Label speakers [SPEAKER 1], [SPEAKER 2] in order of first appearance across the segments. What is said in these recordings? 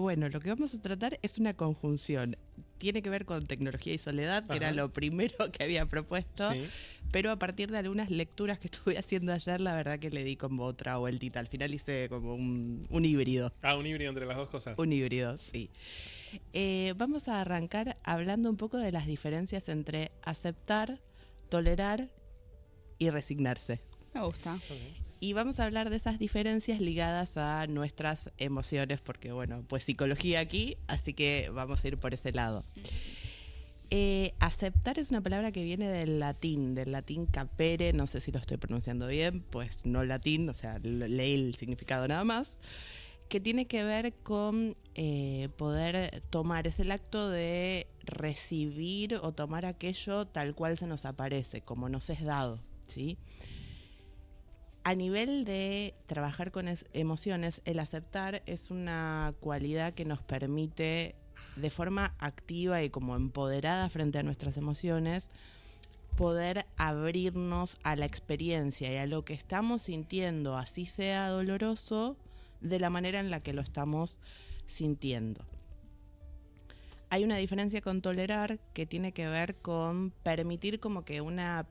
[SPEAKER 1] Bueno, lo que vamos a tratar es una conjunción. Tiene que ver con tecnología y soledad, que era lo primero que había propuesto,
[SPEAKER 2] Sí.
[SPEAKER 1] pero a partir de algunas lecturas que estuve haciendo ayer, la verdad que le di como otra vueltita. Al final hice como un híbrido.
[SPEAKER 2] Un híbrido entre las dos cosas.
[SPEAKER 1] Un híbrido, sí. Vamos a arrancar hablando un poco de las diferencias entre aceptar, tolerar y resignarse.
[SPEAKER 3] Me gusta.
[SPEAKER 2] Okay.
[SPEAKER 1] Y vamos a hablar de esas diferencias ligadas a nuestras emociones, porque bueno, pues psicología aquí, así que vamos a ir por ese lado. Aceptar es una palabra que viene del latín capere, no sé si lo estoy pronunciando bien, pues no latín, o sea, leí el significado nada más, que tiene que ver con poder tomar, es el acto de recibir o tomar aquello tal cual se nos aparece, como nos es dado, ¿sí? A nivel de trabajar con emociones, el aceptar es una cualidad que nos permite, de forma activa y como empoderada frente a nuestras emociones, poder abrirnos a la experiencia y a lo que estamos sintiendo, así sea doloroso, de la manera en la que lo estamos sintiendo. Hay una diferencia con tolerar que tiene que ver con permitir como que una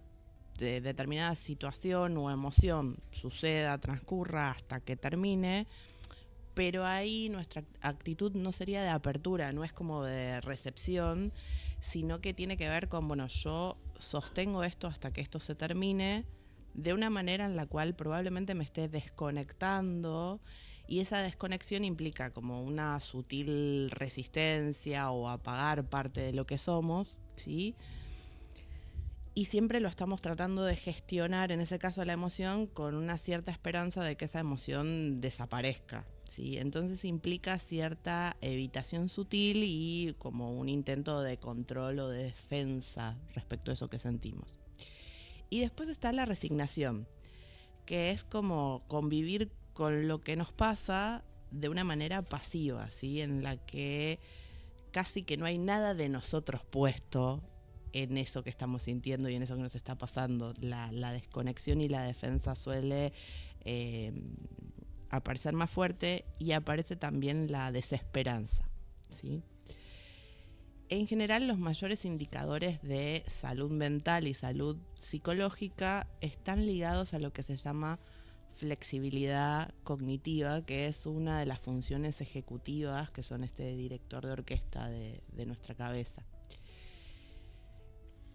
[SPEAKER 1] determinada situación o emoción suceda, transcurra hasta que termine, pero ahí nuestra actitud no sería de apertura, no es como de recepción, sino que tiene que ver con, bueno, yo sostengo esto hasta que esto se termine, de una manera en la cual probablemente me esté desconectando, y esa desconexión implica como una sutil resistencia o apagar parte de lo que somos, ¿sí? Y siempre lo estamos tratando de gestionar, en ese caso la emoción, con una cierta esperanza de que esa emoción desaparezca, ¿sí? Entonces implica cierta evitación sutil y como un intento de control o de defensa respecto a eso que sentimos. Y después está la resignación, que es como convivir con lo que nos pasa de una manera pasiva, ¿sí? En la que casi que no hay nada de nosotros puesto en eso que estamos sintiendo y en eso que nos está pasando. La desconexión y la defensa suele aparecer más fuerte, y aparece también la desesperanza, ¿sí? En general, los mayores indicadores de salud mental y salud psicológica están ligados a lo que se llama flexibilidad cognitiva, que es una de las funciones ejecutivas que son este director de orquesta de nuestra cabeza.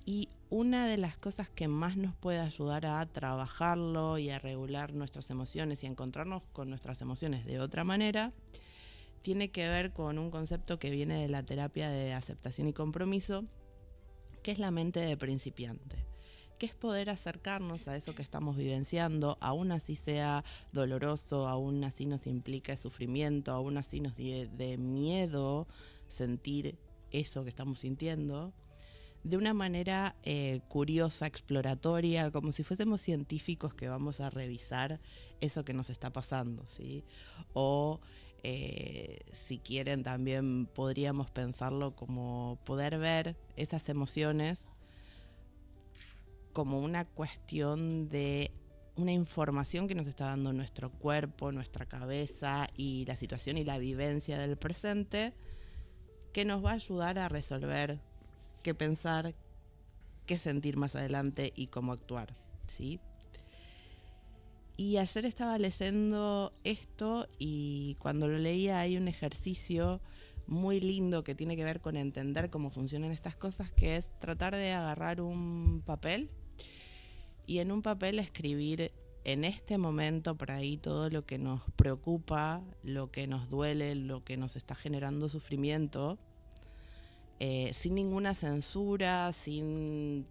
[SPEAKER 1] Y una de las cosas que más nos puede ayudar a trabajarlo y a regular nuestras emociones y a encontrarnos con nuestras emociones de otra manera tiene que ver con un concepto que viene de la terapia de aceptación y compromiso, que es la mente de principiante, que es poder acercarnos a eso que estamos vivenciando, aún así sea doloroso, aún así nos implica sufrimiento, aún así nos de miedo sentir eso que estamos sintiendo, de una manera curiosa, exploratoria, como si fuésemos científicos que vamos a revisar eso que nos está pasando, ¿sí? O si quieren también podríamos pensarlo como poder ver esas emociones como una cuestión de una información que nos está dando nuestro cuerpo, nuestra cabeza y la situación y la vivencia del presente, que nos va a ayudar a resolver qué pensar, qué sentir más adelante y cómo actuar, ¿sí? Y ayer estaba leyendo esto y cuando lo leía hay un ejercicio muy lindo que tiene que ver con entender cómo funcionan estas cosas, que es tratar de agarrar un papel y en un papel escribir en este momento por ahí todo lo que nos preocupa, lo que nos duele, lo que nos está generando sufrimiento, sin ninguna censura, sin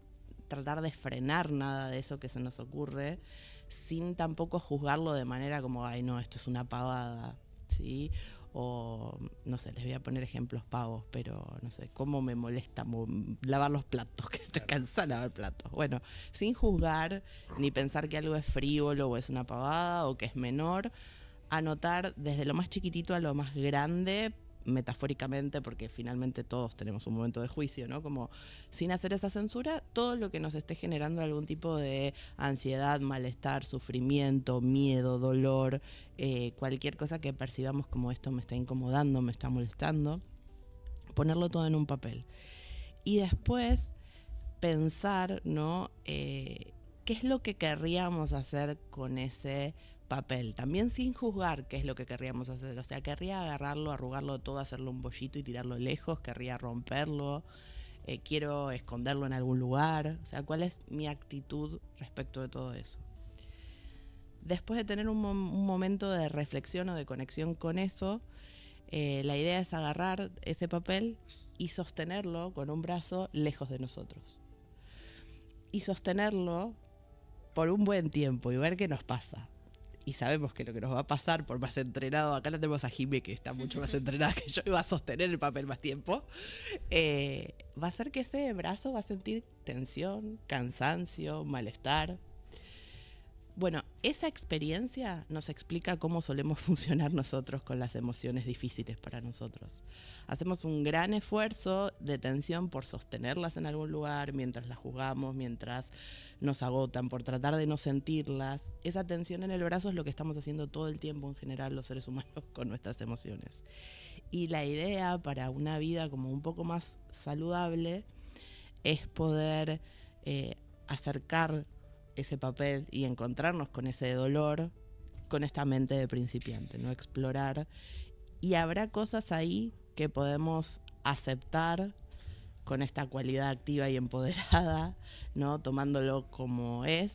[SPEAKER 1] tratar de frenar nada de eso que se nos ocurre, sin tampoco juzgarlo de manera como, ay no, esto es una pavada, ¿sí? O, no sé, les voy a poner ejemplos pavos, pero no sé, cómo me molesta lavar los platos, que estoy cansada de lavar platos. Bueno, sin juzgar ni pensar que algo es frívolo o es una pavada o que es menor, anotar desde lo más chiquitito a lo más grande metafóricamente, porque finalmente todos tenemos un momento de juicio, ¿no? Como sin hacer esa censura, todo lo que nos esté generando algún tipo de ansiedad, malestar, sufrimiento, miedo, dolor, cualquier cosa que percibamos como esto me está incomodando, me está molestando, ponerlo todo en un papel. Y después pensar, ¿no? ¿Qué es lo que querríamos hacer con ese papel? También sin juzgar qué es lo que querríamos hacer. O sea, querría agarrarlo, arrugarlo todo, hacerlo un bollito y tirarlo lejos, querría romperlo, quiero esconderlo en algún lugar. O sea, ¿cuál es mi actitud respecto de todo eso? Después de tener un momento de reflexión o de conexión con eso, la idea es agarrar ese papel y sostenerlo con un brazo lejos de nosotros. Y sostenerlo por un buen tiempo y ver qué nos pasa. Y sabemos que lo que nos va a pasar, por más entrenado, acá la tenemos a Jimé, que está mucho más entrenada que yo, y va a sostener el papel más tiempo, va a ser que ese brazo va a sentir tensión, cansancio, malestar. Bueno, esa experiencia nos explica cómo solemos funcionar nosotros con las emociones difíciles para nosotros. Hacemos un gran esfuerzo de tensión por sostenerlas en algún lugar, mientras las jugamos, mientras nos agotan, por tratar de no sentirlas. Esa tensión en el brazo es lo que estamos haciendo todo el tiempo en general los seres humanos con nuestras emociones. Y la idea para una vida como un poco más saludable es poder acercar ese papel y encontrarnos con ese dolor con esta mente de principiante, ¿no? Explorar. Y habrá cosas ahí que podemos aceptar con esta cualidad activa y empoderada, ¿no? Tomándolo como es.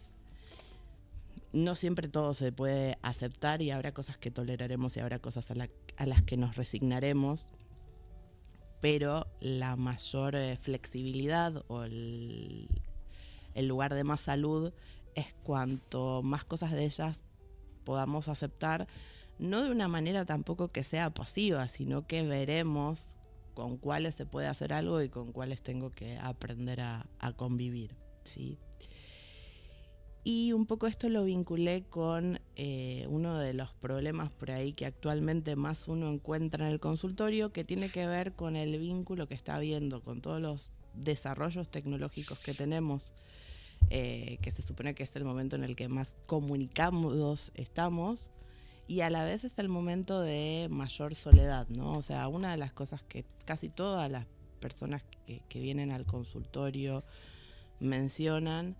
[SPEAKER 1] No siempre todo se puede aceptar y habrá cosas que toleraremos y habrá cosas a las que nos resignaremos, pero la mayor flexibilidad o el lugar de más salud es cuanto más cosas de ellas podamos aceptar, no de una manera tampoco que sea pasiva, sino que veremos con cuáles se puede hacer algo y con cuáles tengo que aprender a convivir, ¿sí? Y un poco esto lo vinculé con uno de los problemas por ahí que actualmente más uno encuentra en el consultorio, que tiene que ver con el vínculo que está habiendo con todos los desarrollos tecnológicos que tenemos, que se supone que es el momento en el que más comunicados estamos, y a la vez es el momento de mayor soledad, ¿no? O sea, una de las cosas que casi todas las personas que vienen al consultorio mencionan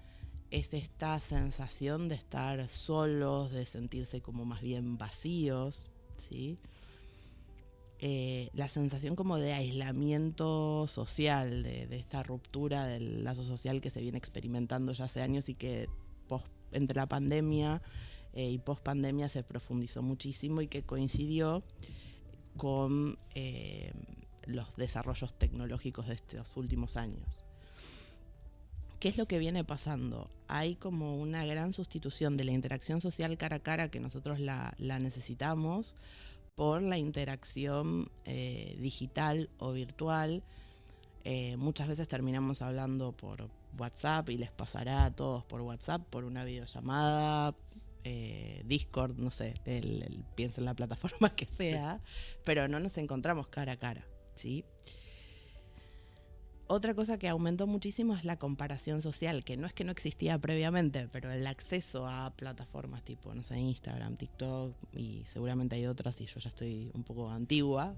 [SPEAKER 1] es esta sensación de estar solos, de sentirse como más bien vacíos, ¿sí? La sensación como de aislamiento social, de esta ruptura del lazo social que se viene experimentando ya hace años y que entre la pandemia y post pandemia se profundizó muchísimo y que coincidió con los desarrollos tecnológicos de estos últimos años. ¿Qué es lo que viene pasando? Hay como una gran sustitución de la interacción social cara a cara, que nosotros la necesitamos, por la interacción digital o virtual. Muchas veces terminamos hablando por WhatsApp y les pasará a todos por WhatsApp, por una videollamada, Discord, no sé, piensa en la plataforma que sea, sí, pero no nos encontramos cara a cara, ¿sí? Otra cosa que aumentó muchísimo es la comparación social, que no es que no existía previamente, pero el acceso a plataformas tipo, no sé, Instagram, TikTok, y seguramente hay otras, y yo ya estoy un poco antigua,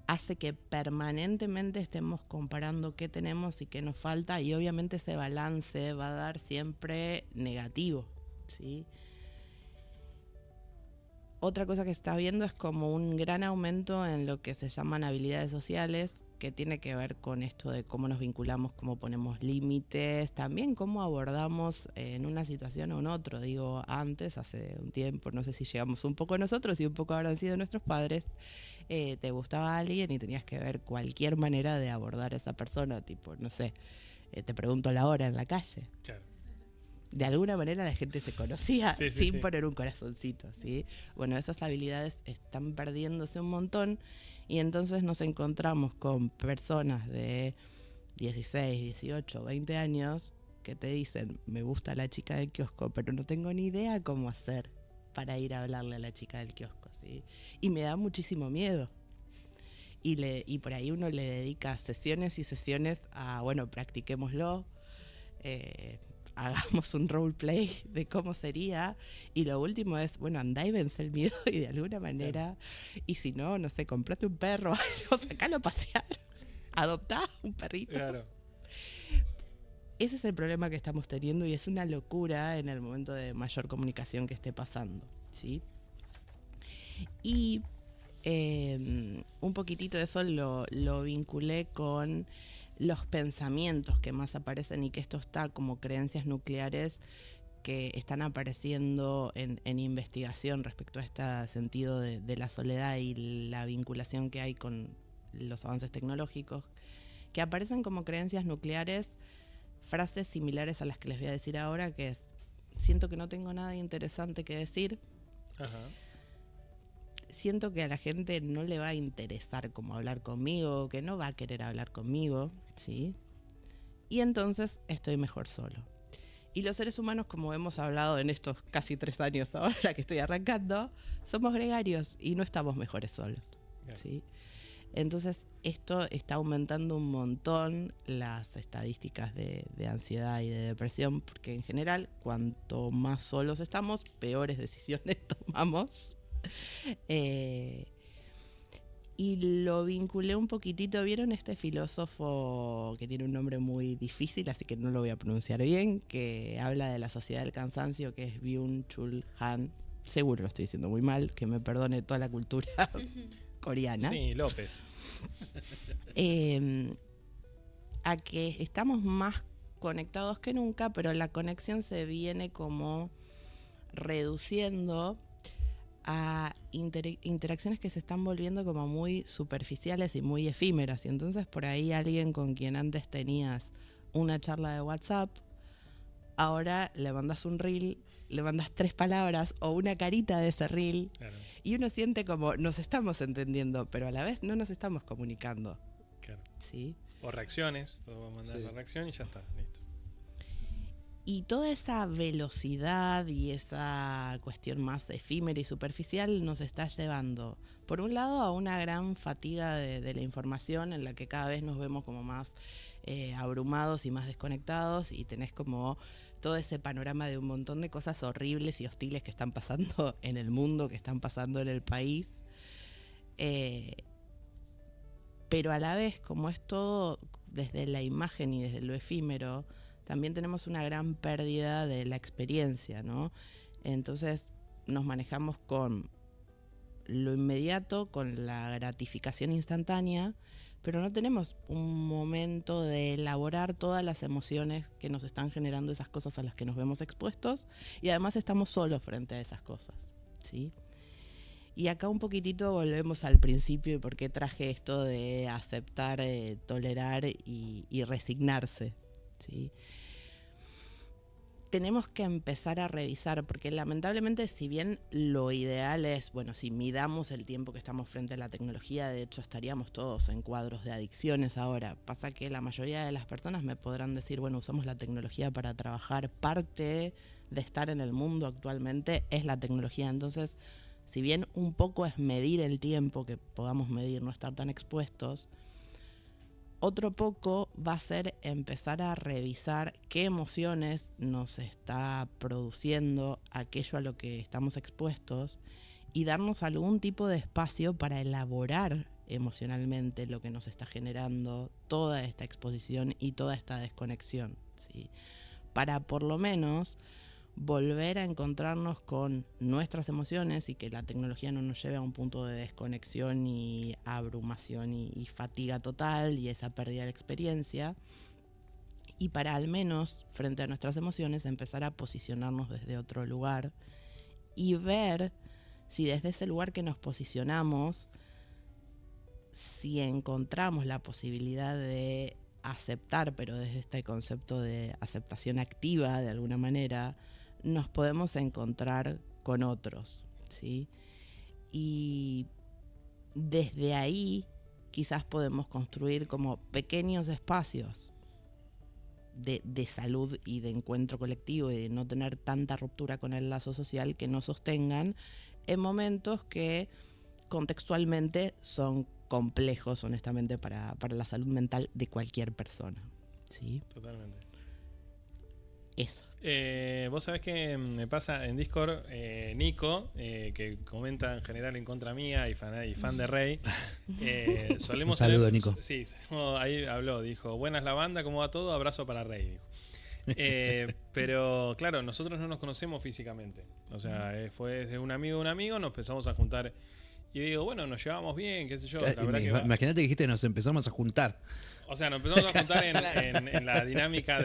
[SPEAKER 1] hace que permanentemente estemos comparando qué tenemos y qué nos falta, y obviamente ese balance va a dar siempre negativo, ¿sí? Otra cosa que se está viendo es como un gran aumento en lo que se llaman habilidades sociales, que tiene que ver con esto de cómo nos vinculamos, cómo ponemos límites, también cómo abordamos en una situación o en otro. Digo, antes, hace un tiempo, no sé si llegamos un poco nosotros y un poco habrán sido nuestros padres, te gustaba alguien y tenías que ver cualquier manera de abordar a esa persona, tipo, no sé, te pregunto la hora en la calle. Claro. De alguna manera la gente se conocía sin poner un corazoncito, ¿sí? Bueno, esas habilidades están perdiéndose un montón y entonces nos encontramos con personas de 16, 18, 20 años que te dicen, me gusta la chica del kiosco, pero no tengo ni idea cómo hacer para ir a hablarle a la chica del kiosco, ¿sí? Y me da muchísimo miedo. Y por ahí uno le dedica sesiones y sesiones a, bueno, practiquémoslo, hagamos un roleplay de cómo sería, y lo último es, bueno, andá y vence el miedo y de alguna manera, y si no, no sé, comprate un perro, sacalo a pasear, adoptá un perrito.
[SPEAKER 2] Claro.
[SPEAKER 1] Ese es el problema que estamos teniendo y es una locura en el momento de mayor comunicación que esté pasando, ¿sí? Y un poquitito de eso lo vinculé con los pensamientos que más aparecen, y que esto está como creencias nucleares que están apareciendo en investigación respecto a este sentido de la soledad y la vinculación que hay con los avances tecnológicos, que aparecen como creencias nucleares, frases similares a las que les voy a decir ahora, que es: siento que no tengo nada interesante que decir.
[SPEAKER 2] Ajá.
[SPEAKER 1] Siento que a la gente no le va a interesar cómo hablar conmigo, que no va a querer hablar conmigo, ¿sí? Y entonces estoy mejor solo. Y los seres humanos, como hemos hablado en estos casi 3 años ahora que estoy arrancando, somos gregarios y no estamos mejores solos, ¿sí? Entonces esto está aumentando un montón las estadísticas de ansiedad y de depresión, porque en general, cuanto más solos estamos, peores decisiones tomamos. Y lo vinculé un poquitito. ¿Vieron este filósofo que tiene un nombre muy difícil, así que no lo voy a pronunciar bien, que habla de la sociedad del cansancio, que es Byung-Chul Han? Seguro lo estoy diciendo muy mal, que me perdone toda la cultura coreana.
[SPEAKER 2] Sí, López.
[SPEAKER 1] A que estamos más conectados que nunca, pero la conexión se viene como reduciendo a interacciones que se están volviendo como muy superficiales y muy efímeras. Y entonces por ahí alguien con quien antes tenías una charla de WhatsApp, ahora le mandas un reel, le mandas 3 palabras o una carita de ese reel, claro. Y uno siente como nos estamos entendiendo, pero a la vez no nos estamos comunicando.
[SPEAKER 2] Claro.
[SPEAKER 1] ¿Sí?
[SPEAKER 2] O reacciones, o mandar la reacción y ya está, listo.
[SPEAKER 1] Y toda esa velocidad y esa cuestión más efímera y superficial nos está llevando, por un lado, a una gran fatiga de la información, en la que cada vez nos vemos como más abrumados y más desconectados, y tenés como todo ese panorama de un montón de cosas horribles y hostiles que están pasando en el mundo, que están pasando en el país. Pero a la vez, como es todo desde la imagen y desde lo efímero, también tenemos una gran pérdida de la experiencia, ¿no? Entonces nos manejamos con lo inmediato, con la gratificación instantánea, pero no tenemos un momento de elaborar todas las emociones que nos están generando esas cosas a las que nos vemos expuestos, y además estamos solos frente a esas cosas, ¿sí? Y acá un poquitito volvemos al principio de por qué traje esto de aceptar, tolerar y resignarse, ¿sí? Tenemos que empezar a revisar, porque lamentablemente, si bien lo ideal es, bueno, si midamos el tiempo que estamos frente a la tecnología, de hecho estaríamos todos en cuadros de adicciones ahora. Pasa que la mayoría de las personas me podrán decir, bueno, usamos la tecnología para trabajar. Parte de estar en el mundo actualmente es la tecnología. Entonces, si bien un poco es medir el tiempo que podamos medir, no estar tan expuestos, otro poco va a ser empezar a revisar qué emociones nos está produciendo aquello a lo que estamos expuestos, y darnos algún tipo de espacio para elaborar emocionalmente lo que nos está generando toda esta exposición y toda esta desconexión, ¿sí? Para por lo menos volver a encontrarnos con nuestras emociones, y que la tecnología no nos lleve a un punto de desconexión y abrumación y fatiga total y esa pérdida de experiencia, y para al menos frente a nuestras emociones empezar a posicionarnos desde otro lugar y ver si desde ese lugar que nos posicionamos, si encontramos la posibilidad de aceptar, pero desde este concepto de aceptación activa de alguna manera, nos podemos encontrar con otros, ¿sí? Y desde ahí quizás podemos construir como pequeños espacios de salud y de encuentro colectivo, y de no tener tanta ruptura con el lazo social, que nos sostengan en momentos que contextualmente son complejos, honestamente, para la salud mental de cualquier persona. ¿Sí?
[SPEAKER 2] Totalmente.
[SPEAKER 1] Eso.
[SPEAKER 2] Vos sabés que me pasa en Discord, Nico, que comenta en general en contra mía y fan de Rey. Solemos
[SPEAKER 3] Un saludo,
[SPEAKER 2] tener,
[SPEAKER 3] Nico.
[SPEAKER 2] Sí, ahí habló, dijo, buenas la banda, ¿cómo va todo? Abrazo para Rey, dijo. Pero claro, nosotros no nos conocemos físicamente. O sea, fue desde un amigo, nos empezamos a juntar. Y digo, bueno, nos llevamos bien, qué sé yo. La verdad
[SPEAKER 3] Imagínate que dijiste, nos empezamos a juntar.
[SPEAKER 2] O sea, nos empezamos a juntar en la dinámica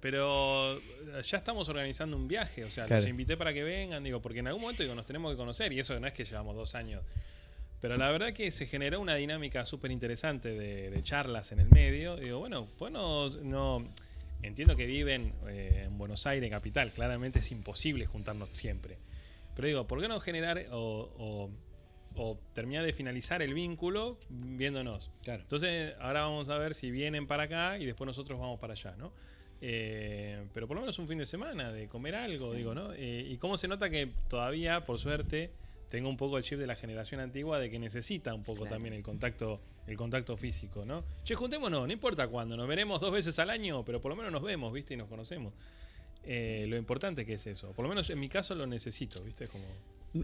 [SPEAKER 2] pero ya estamos organizando un viaje. O sea, los invité para que vengan, digo, porque en algún momento nos tenemos que conocer. Y eso no es que llevamos 2 años. Pero la verdad que se generó una dinámica súper interesante de charlas en el medio. Digo, bueno, no... Entiendo que viven en Buenos Aires, capital. Claramente es imposible juntarnos siempre. Pero digo, ¿por qué no generar o terminar de finalizar el vínculo viéndonos?
[SPEAKER 3] Claro.
[SPEAKER 2] Entonces, ahora vamos a ver si vienen para acá y después nosotros vamos para allá, ¿no? Pero por lo menos un fin de semana de comer algo, sí. Digo, ¿no? Y cómo se nota que todavía, por suerte, tengo un poco el chip de la generación antigua de que necesita un poco también el contacto físico, ¿no? Che, juntémonos, no importa cuándo, nos veremos 2 veces al año, pero por lo menos nos vemos, ¿viste? Y nos conocemos. Lo importante que es eso. Por lo menos en mi caso lo necesito, ¿viste? Como...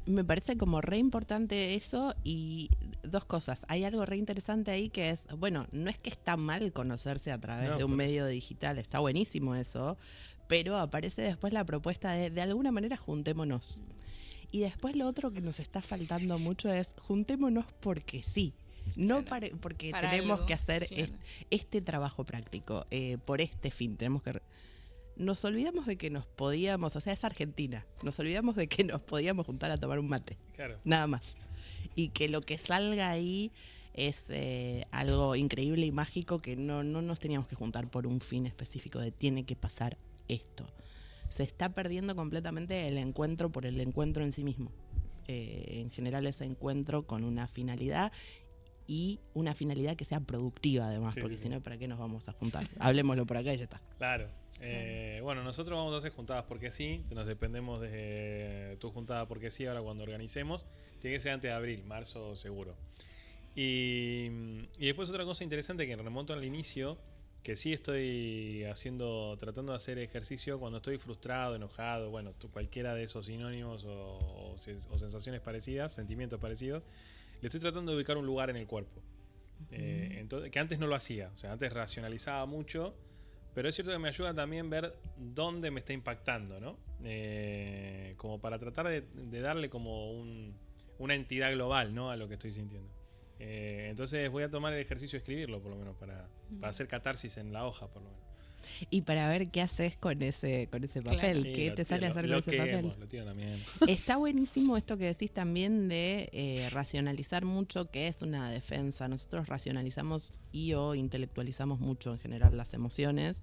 [SPEAKER 1] Me parece como re importante eso y 2 cosas. Hay algo re interesante ahí que es, bueno, no es que está mal conocerse a través de un medio digital, está buenísimo eso, pero aparece después la propuesta de alguna manera juntémonos. Y después lo otro que nos está faltando mucho es juntémonos porque sí. No porque tenemos que hacer este trabajo práctico, por este fin, tenemos que... Nos olvidamos de que nos podíamos, o sea, es Argentina, nos olvidamos de que nos podíamos juntar a tomar un mate, claro. Nada más. Y que lo que salga ahí es algo increíble y mágico, que no nos teníamos que juntar por un fin específico de tiene que pasar esto. Se está perdiendo completamente el encuentro por el encuentro en sí mismo. En general ese encuentro con una finalidad y una finalidad que sea productiva además, porque si no, ¿para qué nos vamos a juntar? Hablemoslo por acá y ya está.
[SPEAKER 2] Claro. Bueno, nosotros vamos a hacer juntadas porque sí, nos dependemos de tu juntada porque sí, ahora cuando organicemos, tiene que ser antes de abril, marzo seguro. Y después otra cosa interesante que remonto al inicio, que sí estoy tratando de hacer ejercicio cuando estoy frustrado, enojado, bueno, cualquiera de esos sinónimos o sensaciones parecidas, sentimientos parecidos, le estoy tratando de ubicar un lugar en el cuerpo. Entonces, que antes no lo hacía, o sea, antes racionalizaba mucho. Pero es cierto que me ayuda también ver dónde me está impactando, ¿no? Como para tratar de darle como una entidad global, ¿no? A lo que estoy sintiendo. Entonces voy a tomar el ejercicio de escribirlo, por lo menos, para hacer catarsis en la hoja, por lo menos.
[SPEAKER 1] Y para ver qué haces con ese papel, claro. ¿Qué te sale a hacer con ese papel?
[SPEAKER 2] Lo tiro también.
[SPEAKER 1] Está buenísimo esto que decís también de racionalizar mucho, que es una defensa. Nosotros racionalizamos o intelectualizamos mucho en general las emociones.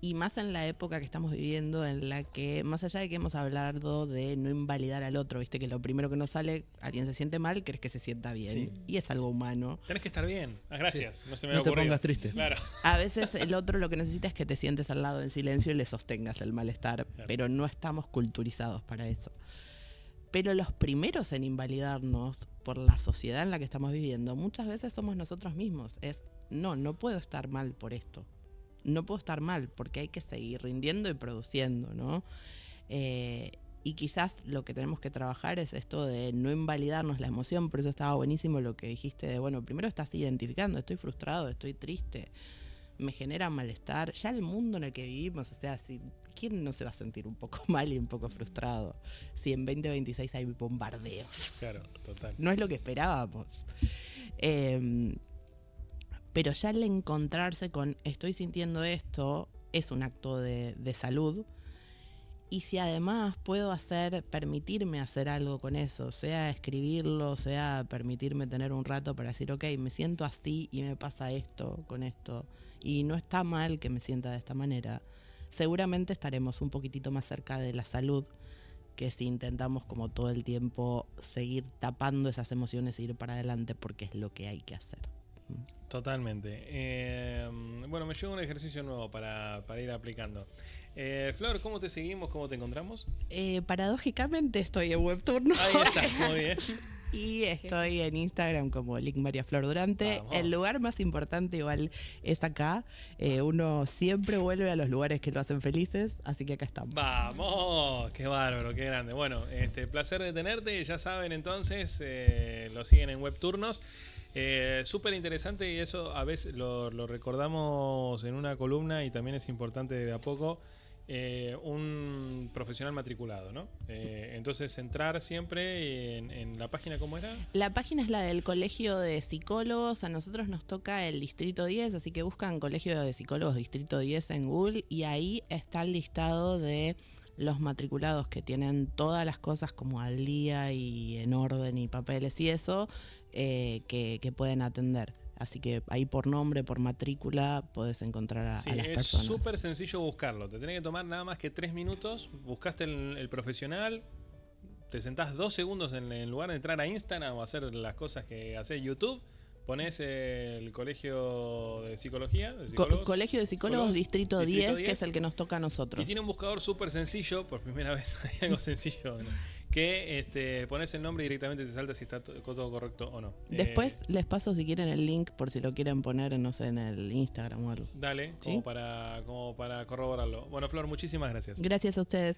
[SPEAKER 1] Y más en la época que estamos viviendo, en la que, más allá de que hemos hablado de no invalidar al otro, viste que lo primero que nos sale, alguien se siente mal, querés que se sienta bien. Sí. Y es algo humano.
[SPEAKER 2] Tenés que estar bien. Gracias. Sí. No se me
[SPEAKER 3] no te pongas triste.
[SPEAKER 2] Claro.
[SPEAKER 1] A veces el otro lo que necesita es que te sientes al lado en silencio y le sostengas el malestar, claro. Pero no estamos culturizados para eso. Pero los primeros en invalidarnos por la sociedad en la que estamos viviendo, muchas veces somos nosotros mismos. No puedo estar mal por esto. No puedo estar mal porque hay que seguir rindiendo y produciendo, ¿no? Y quizás lo que tenemos que trabajar es esto de no invalidarnos la emoción. Por eso estaba buenísimo lo que dijiste de, bueno, primero estás identificando, estoy frustrado, estoy triste, me genera malestar. Ya el mundo en el que vivimos, o sea, ¿quién no se va a sentir un poco mal y un poco frustrado? Si en 2026 hay bombardeos.
[SPEAKER 2] Claro, total.
[SPEAKER 1] No es lo que esperábamos. Pero ya el encontrarse con estoy sintiendo esto es un acto de salud. Y si además puedo permitirme hacer algo con eso, sea escribirlo, sea permitirme tener un rato para decir, ok, me siento así y me pasa esto con esto, y no está mal que me sienta de esta manera, seguramente estaremos un poquitito más cerca de la salud que si intentamos como todo el tiempo seguir tapando esas emociones e ir para adelante porque es lo que hay que hacer.
[SPEAKER 2] Totalmente. Bueno, me llevo un ejercicio nuevo para ir aplicando. Flor, ¿cómo te seguimos? ¿Cómo te encontramos?
[SPEAKER 1] Paradójicamente estoy en Webturno.
[SPEAKER 2] Ahí está, muy bien.
[SPEAKER 1] Y estoy en Instagram como Link María Flor Durante.
[SPEAKER 2] Vamos.
[SPEAKER 1] El lugar más importante igual es acá. Uno siempre vuelve a los lugares que lo hacen felices, así que acá estamos.
[SPEAKER 2] ¡Vamos! ¡Qué bárbaro, qué grande! Bueno, placer de tenerte. Ya saben entonces, lo siguen en Webturnos. Súper interesante y eso a veces lo recordamos en una columna y también es importante de a poco. Un profesional matriculado, ¿no? Entonces entrar siempre en la página, ¿cómo era?
[SPEAKER 1] La página es la del Colegio de Psicólogos. A nosotros nos toca el Distrito 10, así que buscan Colegio de Psicólogos Distrito 10 en Google y ahí está el listado de los matriculados que tienen todas las cosas como al día y en orden y papeles y eso que pueden atender. Así que ahí por nombre, por matrícula, podés encontrar a las personas.
[SPEAKER 2] Es súper sencillo buscarlo. Te tenés que tomar nada más que 3 minutos. Buscaste el profesional. Te sentás 2 segundos en lugar de entrar a Instagram o hacer las cosas que hace YouTube. Ponés el Colegio de Psicología.
[SPEAKER 1] Colegio de Psicólogos Distrito 10, que es el que nos toca a nosotros.
[SPEAKER 2] Y tiene un buscador súper sencillo. Por primera vez hay algo sencillo, ¿no? Que pones el nombre y directamente te salta si está todo correcto o no.
[SPEAKER 1] Después les paso si quieren el link por si lo quieren poner, no sé, en el Instagram o algo.
[SPEAKER 2] Dale,
[SPEAKER 1] ¿Sí?
[SPEAKER 2] como para corroborarlo. Bueno, Flor, muchísimas gracias.
[SPEAKER 1] Gracias a ustedes.